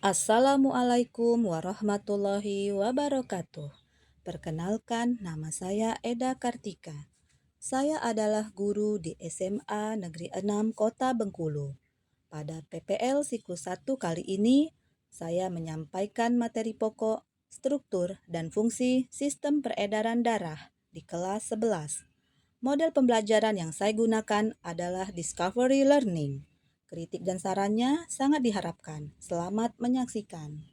Assalamualaikum warahmatullahi wabarakatuh. Perkenalkan, nama saya Eda Kartika. Saya adalah guru di SMA Negeri 6 Kota Bengkulu. Pada PPL siklus 1 kali ini, saya menyampaikan materi pokok, struktur, dan fungsi sistem peredaran darah di kelas 11. Model pembelajaran yang saya gunakan adalah Discovery Learning. Kritik dan sarannya sangat diharapkan. Selamat menyaksikan.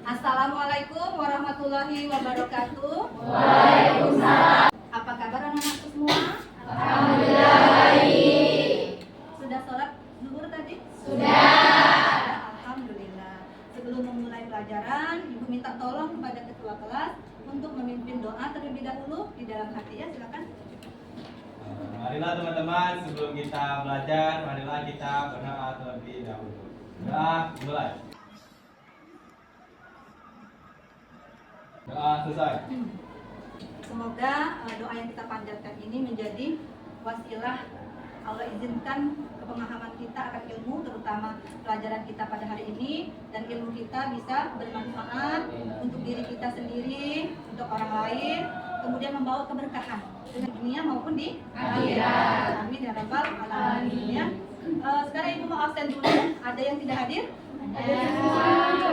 Assalamualaikum warahmatullahi wabarakatuh. Waalaikumsalam. Apa kabar anak-anakku semua? Alhamdulillah baik. Sudah sholat zuhur tadi? Sudah. Alhamdulillah. Sebelum memulai pelajaran, Ibu minta tolong kepada ketua kelas untuk memimpin doa terlebih dahulu di dalam hati ya, silakan. Marilah teman-teman, sebelum kita belajar, marilah kita berdoa terlebih dahulu. Doa mulai. Doa selesai. Semoga doa yang kita panjatkan ini menjadi wasilah Allah izinkan kepemahaman kita akan ilmu, terutama pelajaran kita pada hari ini, dan ilmu kita bisa bermanfaat untuk diri kita sendiri, untuk orang lain, kemudian membawa keberkahan di dunia maupun di akhirat. Amin ya rabbal alamin ya. Sekarang Ibu mau absen dulu. Ada yang tidak hadir?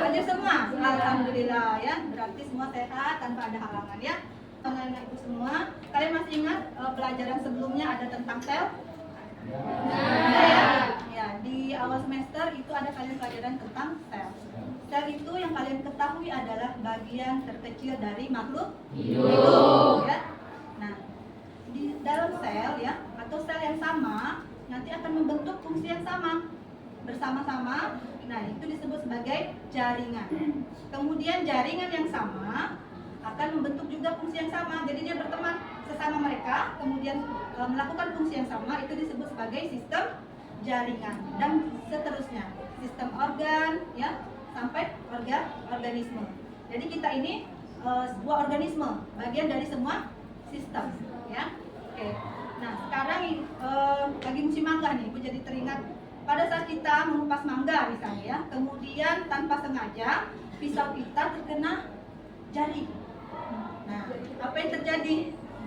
Hadir semua. Alhamdulillah ya. Berarti semua sehat tanpa ada halangan ya. Anak-anak Ibu semua, kalian masih ingat pelajaran sebelumnya ada tentang sel? Ya, di awal semester itu ada kalian pelajaran tentang sel. Sel itu yang kalian ketahui adalah bagian terkecil dari makhluk hidup. Ya. Nah, di dalam sel ya atau sel yang sama nanti akan membentuk fungsi yang sama bersama-sama. Nah, itu disebut sebagai jaringan. Kemudian jaringan yang sama akan membentuk juga fungsi yang sama. Jadi dia berteman sesama mereka, kemudian melakukan fungsi yang sama, itu disebut sebagai sistem jaringan dan seterusnya. Sistem organ ya sampai organisme. Jadi kita ini sebuah organisme, bagian dari semua sistem ya. Oke. Nah, sekarang lagi musim mangga nih, Ibu jadi teringat pada saat kita mengupas mangga misalnya ya, kemudian tanpa sengaja pisau kita terkena jari. Nah, apa yang terjadi?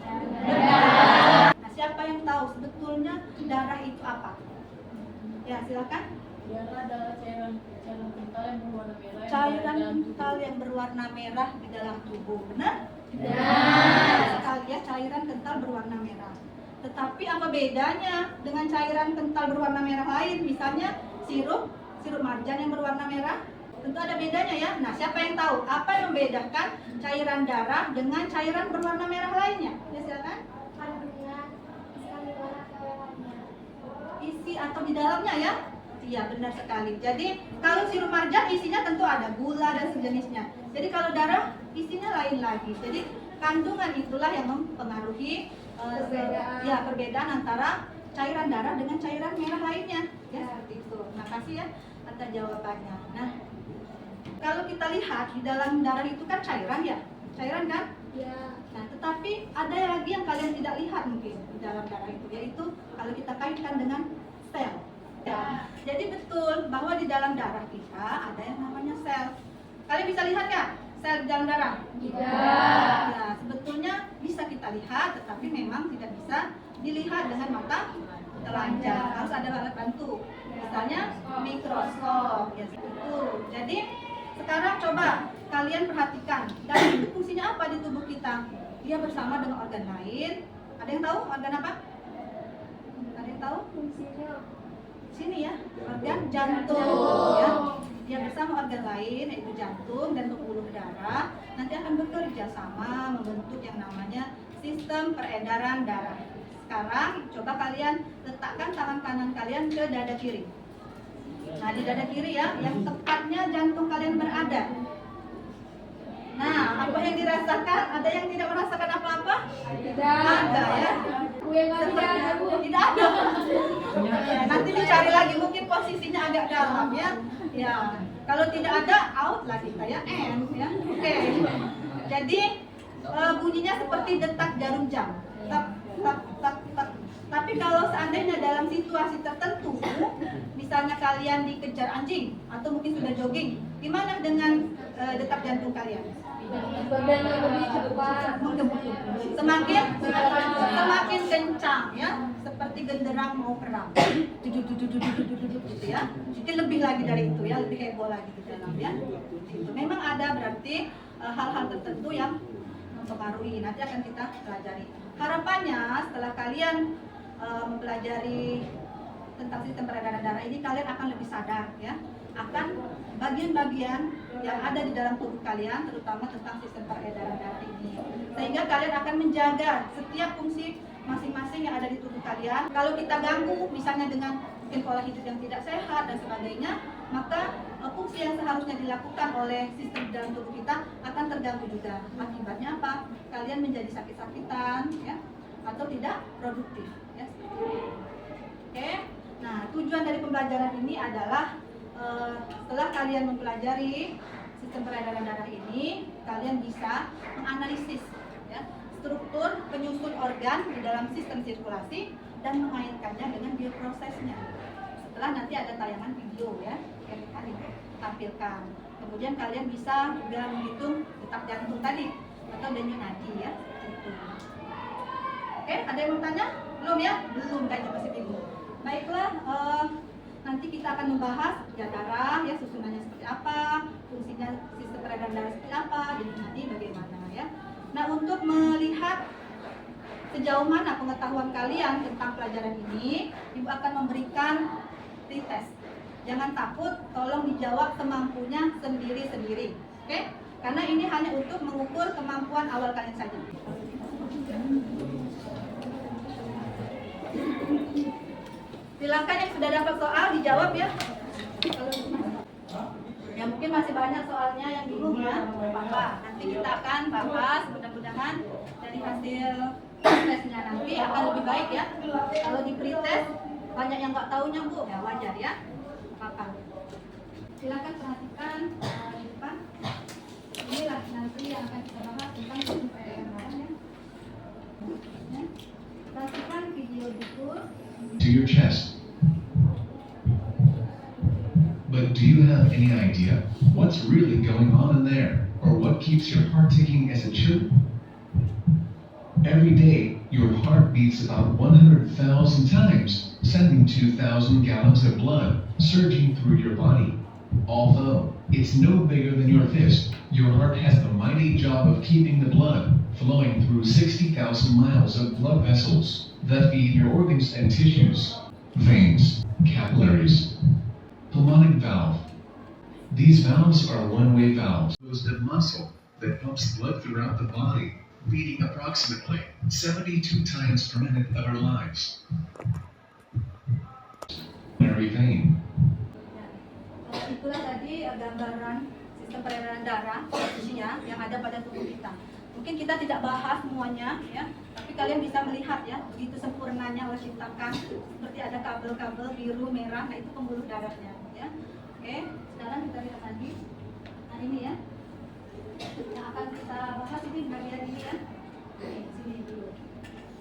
Nah, siapa yang tahu sebetulnya darah itu apa? Ya, silakan. Darah adalah cairan kental yang berwarna merah. Cairan kental yang berwarna merah di dalam tubuh, benar? Benar. Sekali ya, cairan kental berwarna merah. Tetapi apa bedanya dengan cairan kental berwarna merah lain? Misalnya sirup marjan yang berwarna merah. Tentu ada bedanya ya. Nah, siapa yang tahu apa yang membedakan cairan darah dengan cairan berwarna merah lainnya? Ya, silakan. Isi atau di dalamnya ya? Iya, benar sekali. Jadi kalau sirup marjan isinya tentu ada gula dan sejenisnya. Jadi kalau darah isinya lain lagi. Jadi kandungan itulah yang mempengaruhi perbedaan antara cairan darah dengan cairan merah lainnya. Ya, seperti itu. Terima kasih ya atas jawabannya. Nah, kalau kita lihat di dalam darah itu kan cairan ya? Cairan kan? Ya. Nah, tetapi ada lagi yang kalian tidak lihat mungkin di dalam darah itu, yaitu kalau kita kaitkan dengan sel. Ya. Jadi betul bahwa di dalam darah kita ada yang namanya sel. Kalian bisa lihat nggak sel di dalam darah? Tidak. Ya, sebetulnya bisa kita lihat, tetapi memang tidak bisa dilihat dengan mata telanjang. Harus ada alat bantu. Misalnya mikroskop. Ya, itu. Jadi sekarang coba kalian perhatikan, darah itu fungsinya apa di tubuh kita? Dia bersama dengan organ lain. Ada yang tahu organ apa? Ada yang tahu? Fungsinya Sini ya, organ jantung ya. Dia bersama organ lain yaitu jantung dan pembuluh darah nanti akan bekerja sama membentuk yang namanya sistem peredaran darah. Sekarang coba kalian letakkan tangan kanan kalian ke dada kiri. Nah, di dada kiri ya, yang tepatnya jantung kalian berada. Nah, apa yang dirasakan? Ada yang tidak merasakan apa-apa? tidak. Ada ya. Tidak ada. Nanti dicari lagi, mungkin posisinya agak dalam ya. Ya, kalau tidak ada out lah kita ya, end ya. Oke. Jadi bunyinya seperti detak jarum jam. Tak tak tak tak. Tapi kalau seandainya dalam situasi tertentu, misalnya kalian dikejar anjing atau mungkin sudah jogging, gimana dengan detak jantung kalian? Badannya lebih cepat. Semakin kencang ya, seperti genderang mau perang. Gitu ya. Mungkin lebih lagi dari itu ya, lebih heboh lagi di dalam ya. Itu memang ada berarti hal-hal tertentu yang mempengaruhi. Nanti akan kita pelajari. Harapannya setelah kalian mempelajari tentang sistem peredaran darah ini, kalian akan lebih sadar ya akan bagian-bagian yang ada di dalam tubuh kalian, terutama tentang sistem peredaran darah ini, sehingga kalian akan menjaga setiap fungsi masing-masing yang ada di tubuh kalian. Kalau kita ganggu misalnya dengan mungkin pola hidup yang tidak sehat dan sebagainya, maka fungsi yang seharusnya dilakukan oleh sistem dalam tubuh kita akan terganggu juga. Akibatnya apa? Kalian menjadi sakit-sakitan ya, atau tidak produktif ya. Oke. Nah, tujuan dari pembelajaran ini adalah setelah kalian mempelajari sistem peredaran darah ini, kalian bisa menganalisis ya, struktur penyusun organ di dalam sistem sirkulasi dan mengaitkannya dengan bioprosesnya. Setelah nanti ada tayangan video ya yang akan ditampilkan. Kemudian kalian bisa juga menghitung detak jantung tadi atau denyut nadi ya. Gitu. Oke, ada yang mau tanya? Belum ya? Belum, kayaknya masih bingung. Baiklah, nanti kita akan membahas ya darah, ya susunannya seperti apa, fungsinya sistem peredaran darah seperti apa, denyut nadi bagaimana ya. Nah, untuk melihat sejauh mana pengetahuan kalian tentang pelajaran ini, Ibu akan memberikan pretest. Jangan takut, tolong dijawab semampunya sendiri-sendiri, oke? Karena ini hanya untuk mengukur kemampuan awal kalian saja. Silakan yang sudah dapat soal dijawab ya. Ya mungkin masih banyak soalnya yang bingung ya, Bapak. Nanti kita akan bahas, mudah-mudahan dari hasil tesnya nanti akan lebih baik ya. Kalau di pretest banyak yang nggak tahunya Bu, ya wajar ya. Bapak. Silakan perhatikan di depan. Inilah nanti yang akan kita bahas tentang sistem peredaran darah ya. Perhatikan video dulu. To your chest. But do you have any idea what's really going on in there, or what keeps your heart ticking as it should? Every day, your heart beats about 100,000 times, sending 2,000 gallons of blood surging through your body. Although it's no bigger than your fist, your heart has the mighty job of keeping the blood flowing through 60,000 miles of blood vessels that feed your organs and tissues, veins, capillaries, pulmonic valve. These valves are one-way valves. Composed of muscle that pumps blood throughout the body, beating approximately 72 times per minute of our lives. Pulmonary vein. Itulah tadi gambaran sistem peredaran darah posisinya yang ada pada tubuh kita. Mungkin kita tidak bahas semuanya ya, tapi kalian bisa melihat ya, begitu sempurnanya Allah ciptakan, seperti ada kabel-kabel biru, merah, nah itu pembuluh darahnya ya. Oke, sekarang kita lihat lagi. Nah ini ya, yang akan kita bahas ini bagian ini ya. Sini dulu.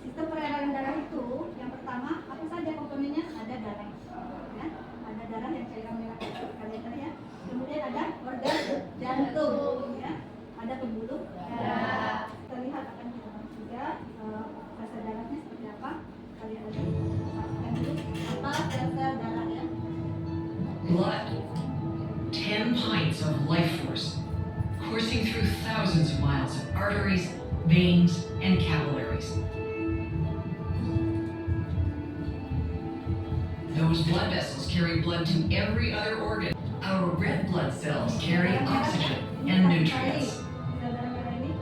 Sistem peredaran darah itu yang pertama apa saja komponennya? Ada darah ya, ada darah yang cairan merah kalian lihat ya. Kemudian ada organ jantung ya, ada pembuluh darah. Kita lihat akan kita bahas juga fase darahnya seperti apa. Kalian ada perhatikan dulu apa sel-sel darah ya. Blood, 10 pints of life force, coursing through thousands of miles of arteries, veins, and capillaries. Those blood vessels carry blood to every other organ. Our red blood cells carry oxygen and nutrients.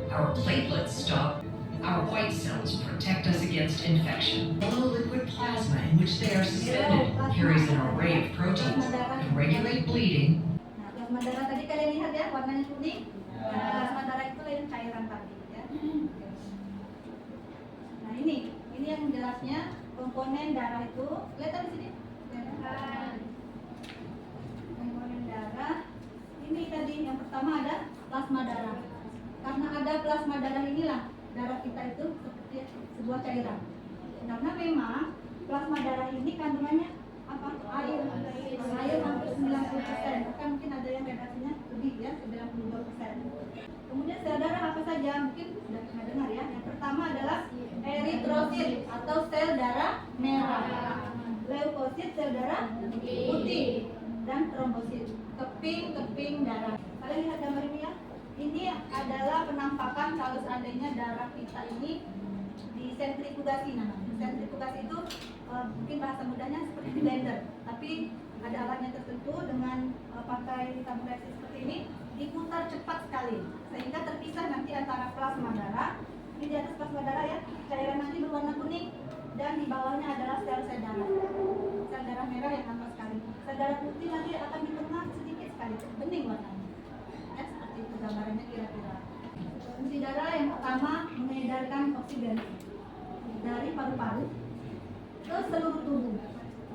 Our platelets stop. Our white cells protect us against infection. Yellow liquid plasma in which they are suspended carries an array of proteins that regulate bleeding. Nah, plasma darah tadi kalian lihat ya, warnanya kuning. Nah, plasma darah itu yang cairan tadi ya. Nah ini yang jelasnya komponen darah itu. Kelihatan di sini? Kelihatan. Komponen darah. Ini tadi yang pertama ada plasma darah. Karena ada plasma darah inilah darah kita itu seperti sebuah cairan. Karena memang plasma darah ini kandungannya apa? Air hampir 90%. Bahkan mungkin ada yang redaksinya lebih ya, 92%. Kemudian sel darah apa saja? Mungkin sudah pernah dengar ya. Yang pertama adalah eritrosit atau sel darah merah. Leukosit sel darah putih dan trombosit keping darah. Kalian lihat gambar ini ya. Ini adalah penampakan kalau seandainya darah kita ini disentrifugasi namanya. Sentrifugasi itu mungkin bahasa mudahnya seperti di blender, tapi ada alatnya tertentu dengan pakai tabulasi seperti ini diputar cepat sekali sehingga terpisah nanti antara plasma darah. Ini di atas plasma darah ya, cairan nanti berwarna kuning dan di bawahnya adalah sel-sel darah merah yang nampak sekali. Sel darah putih nanti akan di tengah sedikit sekali, bening warnanya. Ya, seperti itu gambarannya kira-kira. Fungsi darah yang pertama mengedarkan oksigen dari paru-paru ke seluruh tubuh.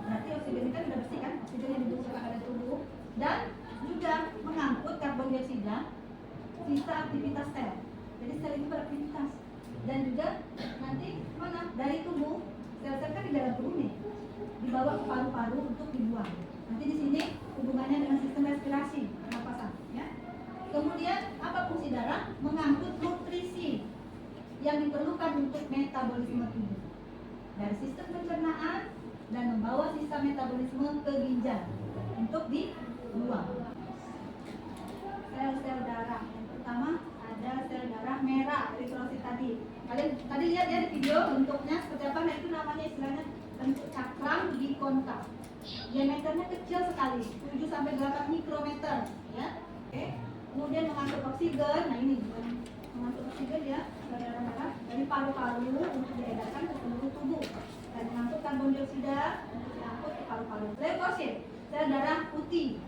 Berarti oksigen ini kan sudah bersih kan, oksigen yang dibutuhkan pada tubuh, dan juga mengangkut karbon dioksida sisa aktivitas sel. Jadi sel itu beraktivitas dan juga nanti mana dari tubuh sel-sel kan di dalam tubuh nih dibawa ke paru-paru untuk dibuang. Nanti di sini hubungannya dengan sistem respirasi pernapasan. Ya. Kemudian apa fungsi darah? Mengangkut nutrisi yang diperlukan untuk metabolisme tubuh dari sistem pencernaan dan membawa sisa metabolisme ke ginjal untuk dibuang. Sel-sel darah yang pertama ada sel darah merah eritrosit tadi. Kalian tadi lihat ya di video bentuknya seperti apa? Nah itu namanya istilahnya bentuk cakram bikonkav. Diameternya kecil sekali, 7 sampai 8 mikrometer, ya. Oke. Kemudian mengangkut oksigen. Nah ini mengangkut oksigen ya, darah dari paru-paru untuk diedarkan ke seluruh tubuh. Dan mengangkut karbon dioksida untuk diangkut ke paru-paru. Leukosit, sel darah putih.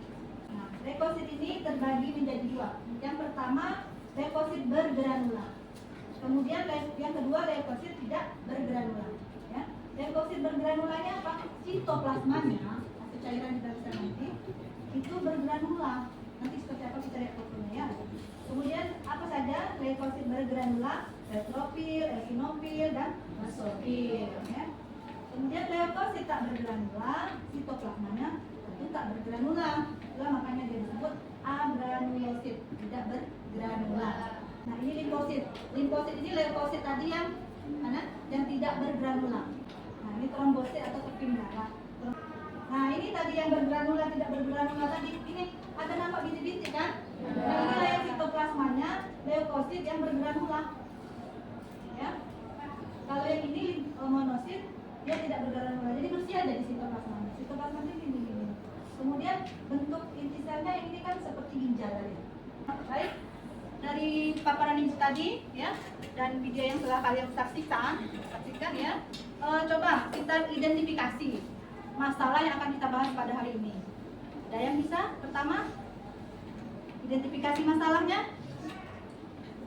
Nah, leukosit ini terbagi menjadi dua. Yang pertama leukosit bergranula. Kemudian yang kedua leukosit tidak bergranula. Ya. Leukosit bergranulanya apa? Sitoplasmanya atau cairan di dalam sel nanti itu bergranula. Nanti seperti apa kita lihat fotonya ya. Kemudian apa saja leukosit bergranula? Neutrofil, eosinofil, dan basofil. Ya. Kemudian leukosit tak bergranula, sitoplasmanya itu tak bergranula. Itulah makanya dia disebut agranulosit, tidak bergranula. Nah ini limfosit. Limfosit ini leukosit tadi yang mana? Yang tidak bergranula. Nah ini trombosit atau keping darah. Nah ini tadi yang bergranula tidak bergranula tadi ini ada nampak bintik-bintik kan? Nah inilah yang sitoplasmanya leukosit yang bergranula. Ya. Kalau yang ini monosit dia tidak bergranula. Jadi bersih aja di sitoplasmanya. Sitoplasmanya ini. Kemudian bentuk inti selnya ini kan seperti ginjal tadi. Baik. Dari paparan ibu tadi ya dan video yang telah kalian saksikan ya. Coba kita identifikasi masalah yang akan kita bahas pada hari ini. Ada yang bisa? Pertama, identifikasi masalahnya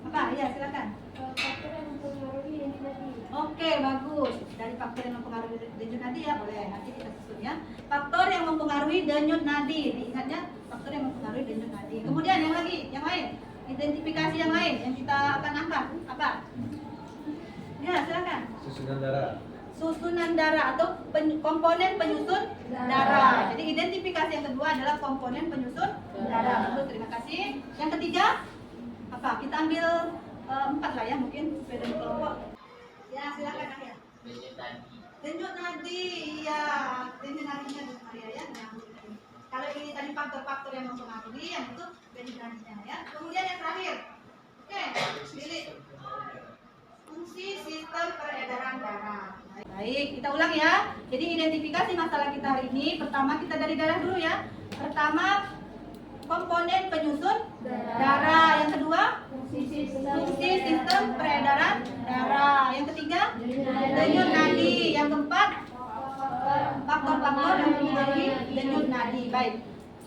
apa? Ya silakan. Faktor yang mempengaruhi denyut nadi. Oke, bagus. Dari faktor yang mempengaruhi denyut nadi ya boleh. Nanti kita susun ya. Faktor yang mempengaruhi denyut nadi. Diingatnya faktor yang mempengaruhi denyut nadi. Kemudian yang lain. Identifikasi yang lain yang kita akan angkat apa? Ya silakan. Susunan darah atau komponen penyusun darah. Jadi identifikasi yang kedua adalah komponen penyusun darah. Bagus, terima kasih. Yang ketiga apa? Kita ambil 4 lah ya mungkin sesuai dengan kelompok. Ya silakan Arya. Denyut nadi, iya. Denyut nadinya denyut nadi ya. Kalau ini tadi faktor-faktor yang mempengaruhi, yang itu denyut nadinya ya. Kemudian yang terakhir, oke, pilih fungsi sistem peredaran darah. Baik, kita ulang ya. Jadi identifikasi masalah kita hari ini. Pertama kita dari darah dulu ya. Pertama komponen penyusun darah. Yang kedua fungsi sistem peredaran darah. Yang ketiga denyut nadi. Yang keempat faktor-faktor yang mempengaruhi denyut nadi. Baik.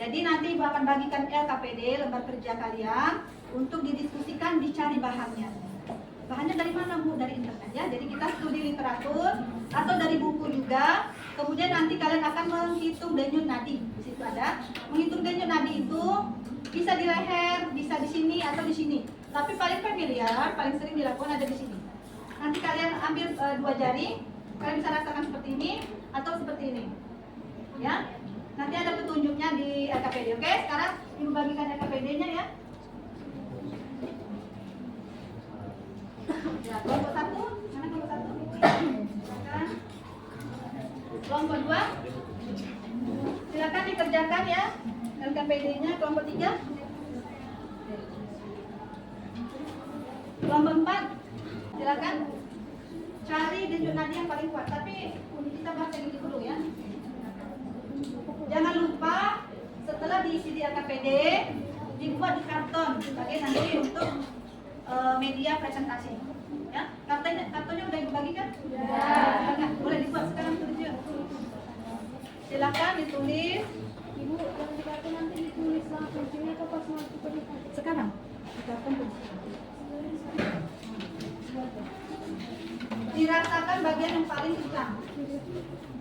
Jadi nanti Ibu akan bagikan LKPD lembar kerja kalian untuk didiskusikan, dicari bahannya. Bahannya dari mana Bu? Dari internet ya. Jadi kita studi literatur atau dari buku juga. Kemudian nanti kalian akan menghitung denyut nadi. Di situ ada menghitung denyut nadi itu bisa di leher, bisa di sini atau di sini. Tapi paling familiar, paling sering dilakukan ada di sini. Nanti kalian ambil 2 jari, Kalian bisa rasakan seperti ini atau seperti ini. Ya. Nanti ada petunjuknya di LKPD. Oke, sekarang Ibu bagikan LKPD-nya ya. Ya, kelompok 1, mana kelompok 1? Silakan. Kelompok 2. Silakan dikerjakan ya. LKPD-nya kelompok 3. Kelompok 4. Silakan cari denyut nadi yang paling kuat. Tapi kita bahas yang ini dulu ya. Jangan lupa setelah diisi di LKPD dibuat di karton sebagai nanti untuk media presentasi. Ya, kartonnya udah dibagikan? Sudah. Boleh dibuat sekarang tulis yuk. Silakan ditulis. Ibu, yang di kartu nanti ditulis langsung sini atau pas mau diperlihatkan? Sekarang di karton tulis. Dirasakan bagian yang paling kencang.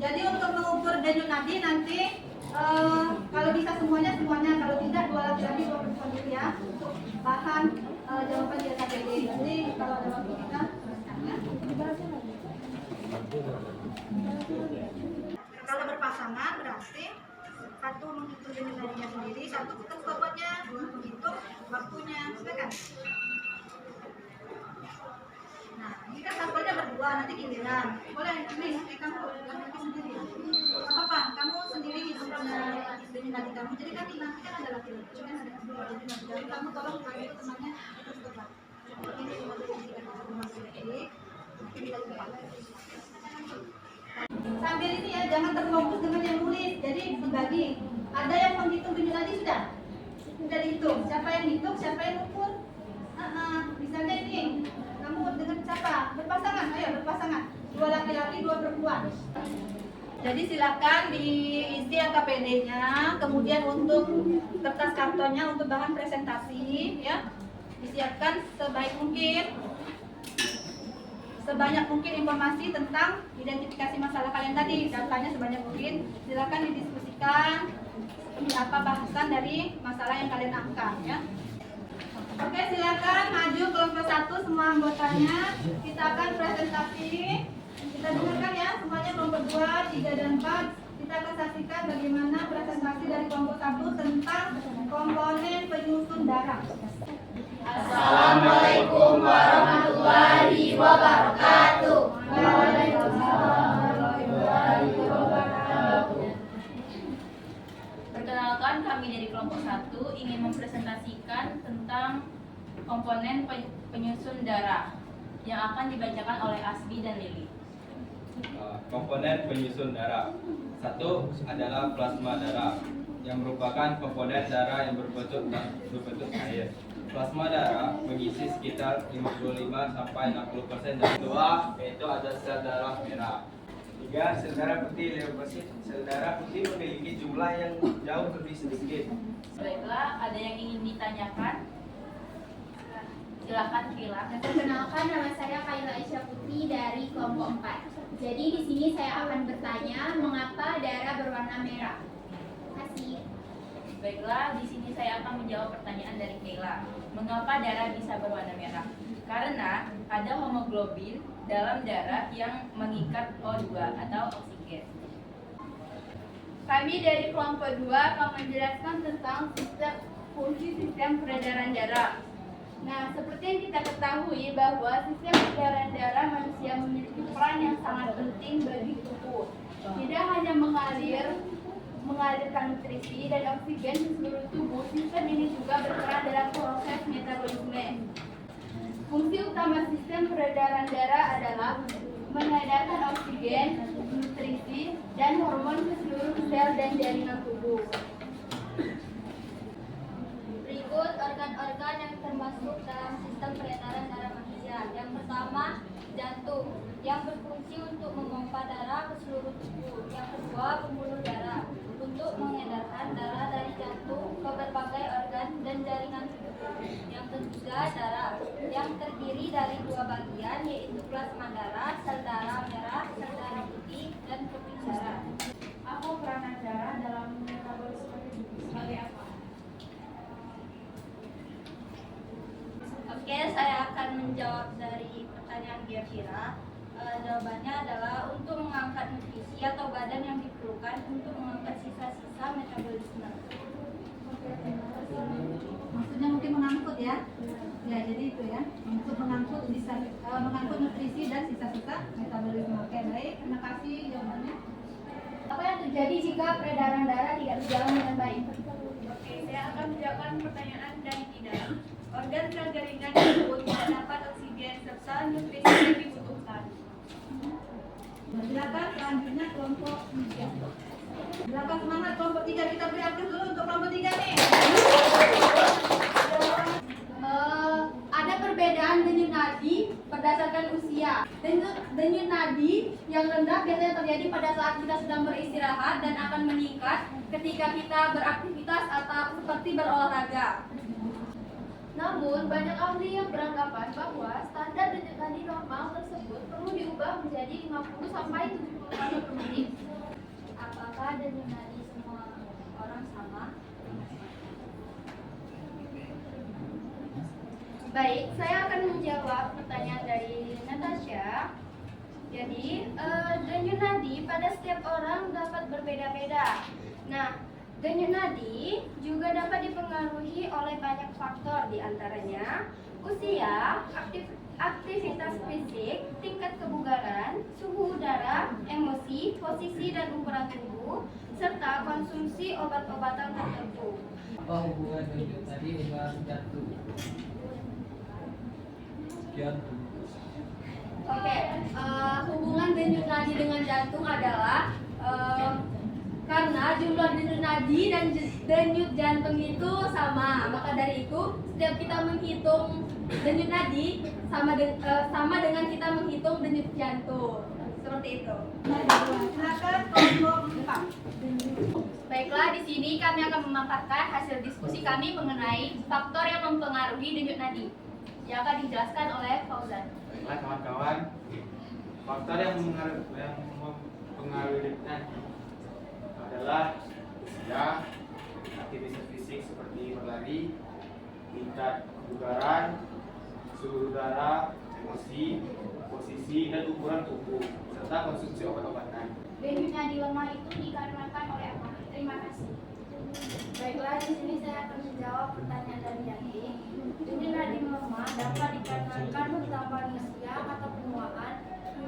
Jadi untuk mengukur denyut nadi nanti kalau bisa semuanya, kalau tidak 2 laki-laki 2 perempuan dulu ya untuk bahan jawaban di LKPD. Jadi kalau ada waktu kita teruskan ya. Kalau berpasangan berarti satu menghitung denyut nadinya sendiri, satu putar bobotnya, menghitung waktunya, kan? Nah, ini kan sampelnya berdua, nanti giliran. Boleh ini kamu nanti sendiri. Apa? Kamu sendiri hitungnya denyut nadi kamu. Jadi kan nanti kan ada laki-laki, kan ada dua denyut nadi. Jadi kamu tolong kasih itu temannya itu coba. Ini cuma ini. Sambil ini ya, jangan terfokus dengan yang nulis. Jadi dibagi. Ada yang menghitung denyut nadi sudah? Sudah dihitung. Siapa yang hitung? Siapa yang ukur? Misalnya ini, kamu dengan siapa? Berpasangan, ayo berpasangan. 2 laki-laki, 2 perempuan. Jadi silakan diisi LKPD-nya, kemudian untuk kertas kartonnya untuk bahan presentasi, ya disiapkan sebanyak mungkin informasi tentang identifikasi masalah kalian tadi, datanya sebanyak mungkin. Silakan didiskusikan seperti apa bahasan dari masalah yang kalian angkat, ya. Oke, silakan maju kelompok 1 semua anggotanya. Kita akan presentasi. Kita dengarkan ya semuanya kelompok 2, 3 dan 4. Kita akan saksikan bagaimana presentasi dari kelompok 1 tentang komponen penyusun darah. Assalamualaikum warahmatullahi wabarakatuh. Waalaikumsalam warahmatullahi wabarakatuh. Perkenalkan, kami dari kelompok 1 ingin mempresentasikan tentang komponen penyusun darah yang akan dibacakan oleh Asbi dan Lili. Komponen penyusun darah. 1 adalah plasma darah yang merupakan komponen darah yang berbentuk air. Plasma darah mengisi sekitar 55-60% dari doa, yaitu ada sel darah merah. 3. Sel darah putih leukosit. Sel darah putih memiliki jumlah yang jauh lebih sedikit. Baiklah, ada yang ingin ditanyakan? Silakan Kila. Perkenalkan, nama saya Kaila Aisyah Putri dari kelompok 4. Jadi di sini saya akan bertanya mengapa darah berwarna merah. Terima kasih. Baiklah, di sini saya akan menjawab pertanyaan dari Kila. Mengapa darah bisa berwarna merah? Karena ada hemoglobin dalam darah yang mengikat O2 atau oksigen. Kami dari kelompok 2 akan menjelaskan tentang fungsi sistem peredaran darah. Nah, seperti yang kita ketahui bahwa sistem peredaran darah manusia memiliki peran yang sangat penting bagi tubuh. Tidak hanya mengalirkan nutrisi dan oksigen ke seluruh tubuh, sistem ini juga berperan dalam proses metabolisme. Fungsi utama sistem peredaran darah adalah mengedarkan oksigen, nutrisi, dan hormon ke seluruh sel dan jaringan tubuh. Berikut organ-organ yang termasuk dalam sistem peredaran darah manusia. Yang pertama, jantung, yang berfungsi untuk memompa darah ke seluruh tubuh. Yang kedua, pembuluh darah, untuk mengedarkan darah dari jantung ke berbagai organ dan jaringan tubuh. Yang ketiga, darah, yang terdiri dari 2 bagian, yaitu plasma darah, sel darah merah, sel darah putih, dan keping darah. Apa peranan darah dalam metabolisme tubuh? Sebagai apa? Oke, saya akan menjawab dari pertanyaan kira-kira. Jawabannya adalah untuk mengangkat nutrisi atau badan yang diperlukan untuk mengangkat sisa-sisa metabolisme. Maksudnya mungkin mengangkut ya. Ya, jadi itu ya. Untuk mengangkut mengangkut nutrisi dan sisa-sisa metabolisme. Oke, baik. Terima kasih jawabannya. Apa yang terjadi jika peredaran darah tidak berjalan dengan baik? Oke, saya akan menjawabkan pertanyaan dari tidak. Organ sel jaringan tersebut tidak dapat oksigen serta nutrisi yang dibutuhkan. Silakan selanjutnya kelompok 3. Silakan semangat kelompok 3, kita beri aplaus dulu untuk kelompok 3 nih. Ada perbedaan denyut nadi berdasarkan usia. Denyut nadi yang rendah biasanya terjadi pada saat kita sedang beristirahat dan akan meningkat ketika kita beraktivitas atau seperti berolahraga. Namun, banyak ahli yang beranggapan bahwa standar denyut nadi normal tersebut perlu diubah menjadi 50 sampai 70 kali per menit. Apakah denyut nadi semua orang sama? Baik, saya akan menjawab pertanyaan dari Natasha. Jadi, denyut nadi pada setiap orang dapat berbeda-beda. Nah, denyut nadi juga dapat dipengaruhi oleh banyak faktor, diantaranya usia, aktivitas fisik, tingkat kebugaran, suhu udara, emosi, posisi dan ukuran tubuh, serta konsumsi obat-obatan tertentu. Apa hubungan denyut nadi dengan jantung? Oke, hubungan denyut nadi dengan jantung adalah karena jumlah denyut nadi dan denyut jantung itu sama. Maka dari itu, setiap kita menghitung denyut nadi sama dengan kita menghitung denyut jantung. Seperti itu. Silakan kelompok 4. Baiklah, di sini kami akan memaparkan hasil diskusi kami mengenai faktor yang mempengaruhi denyut nadi yang akan dijelaskan oleh Fauzan. Baiklah kawan-kawan, faktor yang mempengaruhi denyut nadi adalah usia, aktivitas fisik seperti berlari, tingkat kebugaran, suhu udara, emosi, posisi dan ukuran tubuh, serta konsumsi obat-obatan. Denyut nadi lemah itu dikarenakan oleh apa? Terima kasih. Baiklah, di sini saya akan menjawab pertanyaan dari Yanti. Denyut nadi lemah dapat dikarenakan pertambahan usia atau penuaan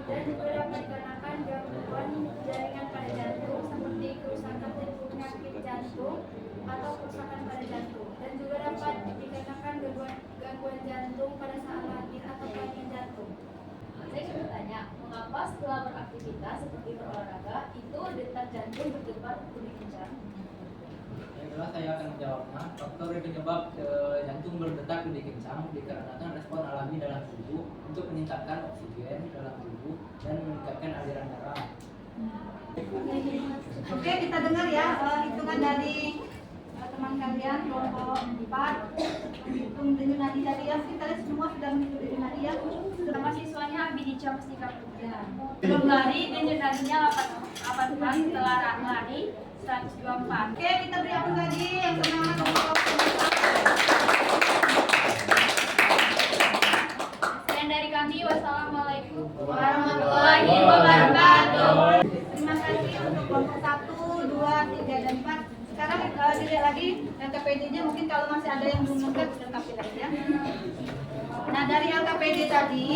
dan juga dapat dikarenakan gangguan jaringan pada jantung seperti kerusakan penyakit jantung atau kerusakan pada jantung, dan juga dapat dikarenakan gangguan jantung pada saat lahir atau kelainan jantung. Saya ingin bertanya, mengapa setelah beraktivitas seperti berolahraga itu detak jantung berdebar lebih kencang? Baiklah, saya akan menjawabnya. Faktor yang penyebab jantung berdetak lebih kencang dikarenakan respon alami dalam tubuh untuk meningkatkan oksigen dalam tubuh dan meningkatkan aliran darah. Oke, kita dengar ya hitungan dari teman kalian kelompok 4. Hitung denyut nadi tadi ya. Kita lihat semua sudah menghitung denyut nadi ya. Nama siswanya Abidica Mustika Putri. Ya. Sebelum lari, denyut nadinya 18, setelah lari 124. Oke, kita beri aplaus lagi yang semangat untuk Sekian dari kami. Wassalamualaikum Warahmatullahi wabarakatuh. terima kasih untuk kelompok 1, 2, 3, dan 4. Sekarang dilihat lagi LKPD-nya, mungkin kalau masih ada yang belum lengkap lengkapi lagi ya. Nah, dari LKPD tadi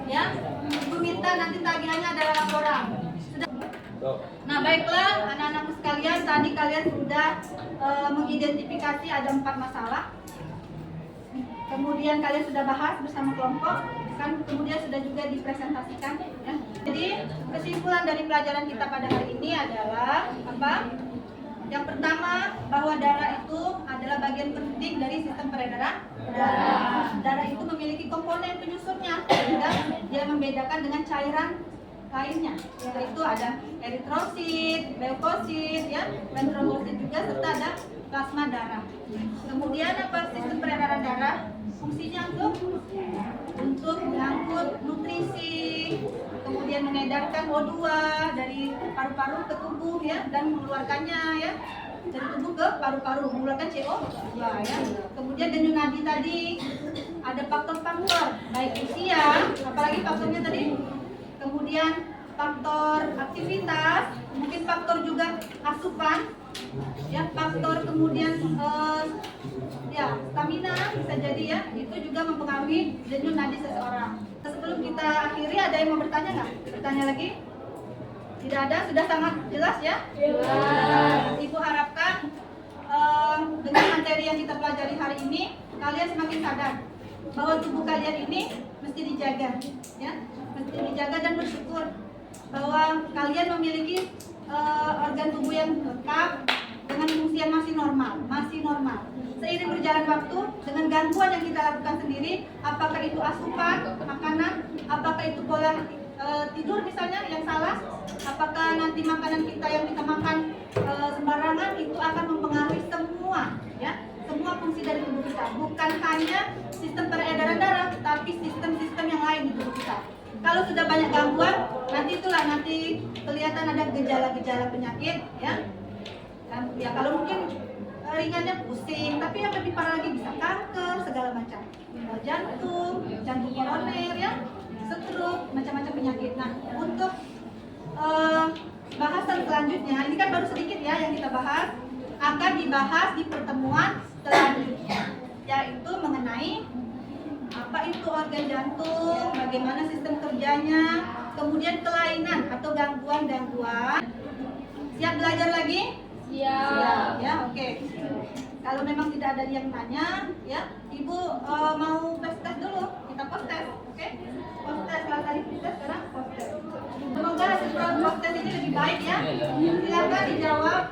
ya, Ibu minta nanti tagihannya adalah laporan. Nah, baiklah anak-anakku sekalian, tadi kalian sudah mengidentifikasi ada 4 masalah. Kemudian kalian sudah bahas bersama kelompok, kan kemudian sudah juga dipresentasikan ya. Jadi kesimpulan dari pelajaran kita pada hari ini adalah apa? Yang pertama, bahwa darah itu adalah bagian penting dari sistem peredaran darah. Darah itu memiliki komponen penyusunnya, sehingga dia membedakan dengan cairan lainnya, yaitu ada eritrosit, leukosit, ya, dan trombosit juga, serta ada plasma darah. Kemudian apa sistem peredaran darah? Fungsinya untuk mengangkut nutrisi, kemudian mengedarkan O2 dari paru-paru ke tubuh ya, dan mengeluarkannya ya dari tubuh ke paru-paru, mengeluarkan CO2 ya. Kemudian denyut nadi tadi ada faktor-faktor baik usia, apalagi faktornya tadi, kemudian faktor aktivitas, mungkin faktor juga asupan, ya faktor kemudian ya stamina bisa jadi ya, itu juga mempengaruhi denyut nadi seseorang. Sebelum kita akhiri, ada yang mau bertanya nggak? Bertanya lagi? Tidak ada, sudah sangat jelas ya? Ibu harapkan dengan materi yang kita pelajari hari ini, kalian semakin sadar bahwa tubuh kalian ini mesti dijaga, ya, mesti dijaga dan bersyukur bahwa kalian memiliki organ tubuh yang lengkap dengan fungsi yang masih normal. Seiring berjalan waktu, dengan gangguan yang kita lakukan sendiri, apakah itu asupan makanan, apakah itu pola tidur misalnya yang salah, apakah nanti makanan kita yang kita makan sembarangan, itu akan mempengaruhi semua fungsi dari tubuh kita, bukan hanya sistem peredaran darah, tapi sistem-sistem yang lain di tubuh kita. Kalau sudah banyak gangguan, nanti kelihatan ada gejala-gejala penyakit, ya. Dan ya kalau mungkin ringannya pusing, tapi yang lebih parah lagi bisa kanker segala macam, jantung koroner, ya, stroke, macam-macam penyakit. Nah, untuk bahasan selanjutnya, ini kan baru sedikit ya yang kita bahas, akan dibahas di pertemuan selanjutnya, yaitu mengenai apa itu organ jantung, bagaimana sistem kerjanya, kemudian kelainan atau gangguan-gangguan. Siap belajar lagi? Siap. Ya, oke. Kalau memang tidak ada yang tanya, ya, Ibu mau tes dulu. Kita tes, oke? Tes kalau tadi kita sekarang tes. Semoga hasil tes ini lebih baik ya. Silakan dijawab.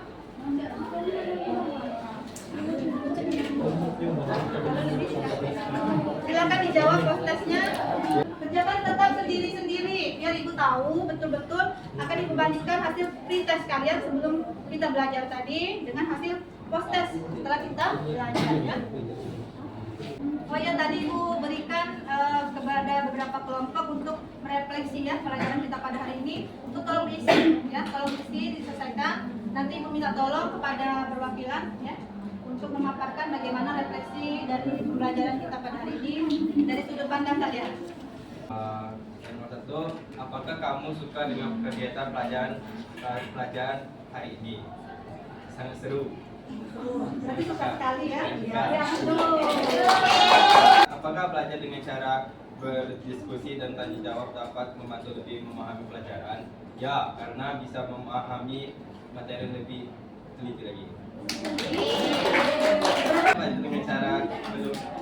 Silakan dijawab tesnya. Kerjakan tetap sendiri-sendiri biar Ibu tahu betul-betul akan Ibu bandingkan hasil pre-test kalian sebelum kita belajar tadi dengan hasil post-test setelah kita belajar ya. Oh ya, tadi Ibu berikan kepada beberapa kelompok untuk merefleksi ya pelajaran kita pada hari ini. Untuk tolong diisi ya, tolong diisi diselesaikan. Nanti Ibu minta tolong kepada perwakilan ya untuk memaparkan bagaimana refleksi dari pembelajaran kita pada hari ini dari sudut pandang kalian. Yang nomor satu, apakah kamu suka dengan kegiatan pelajaran hari ini? Sangat seru. Berarti suka sekali ya. Apakah belajar dengan cara berdiskusi dan tanya jawab dapat membantu lebih memahami pelajaran? Ya, karena bisa memahami materi lebih teliti lagi. Belajar dengan cara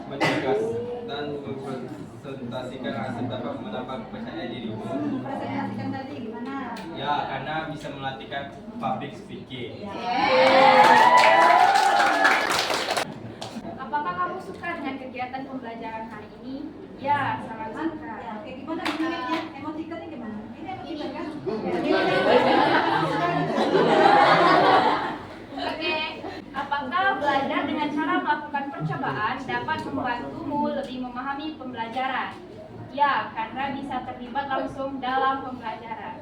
menugas dan mempresentasikan hasil dapat menambah kepercayaan diri. Presentasikan tadi gimana? Ya, karena bisa melatihkan public speaking. Apakah kamu suka dengan kegiatan pembelajaran hari ini? Ya, sangat suka. Ya, oke, gimana dinamiknya? Emotikannya gimana? Ini emotikan kan? Oke, apakah belajar dengan cara melakukan percobaan dapat membantumu lebih memahami pembelajaran? Ya, karena bisa terlibat langsung dalam pembelajaran.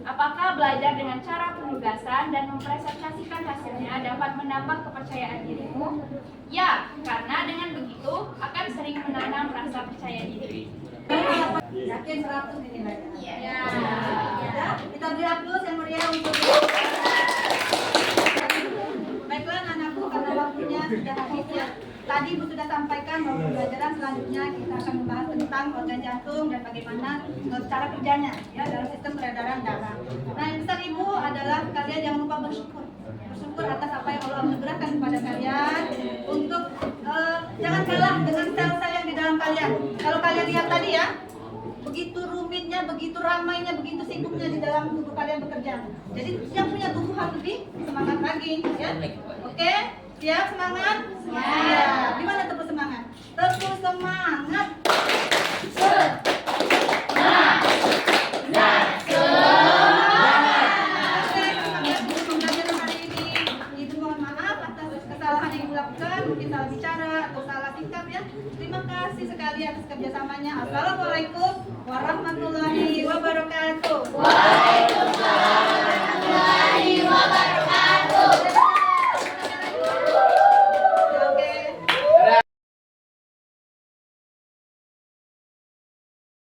Apakah belajar dengan cara penugasan dan mempresentasikan hasilnya dapat menambah kepercayaan dirimu? Ya, karena dengan begitu akan sering menanam rasa percaya diri. Yakin 100 ini mereka? Ya. Ya, kita beri aplaus yang meriah untuk baiklah anakku, karena waktunya sudah habis ya. Tadi Ibu sudah sampaikan bahwa pembelajaran selanjutnya kita akan membahas tentang organ jantung dan bagaimana cara kerjanya ya dalam sistem peredaran darah. Nah, yang besar Ibu adalah kalian jangan lupa bersyukur atas apa yang Allah anugerahkan kepada kalian untuk jangan kalah dengan sel-sel yang di dalam kalian. Kalau kalian lihat tadi ya, begitu rumitnya, begitu ramainya, begitu sibuknya di dalam tubuh kalian bekerja. Jadi yang punya tubuh harus lebih semangat lagi ya. Oke? Siap semangat? Ya. Gimana tepuk semangat? Tepuk semangat. Pembelajaran hari ini, Ibu mohon maaf atas kesalahan yang dilakukan, mungkin salah bicara atau salah sikap ya. Terima kasih sekali atas kerjasamanya. Assalamualaikum warahmatullahi wabarakatuh.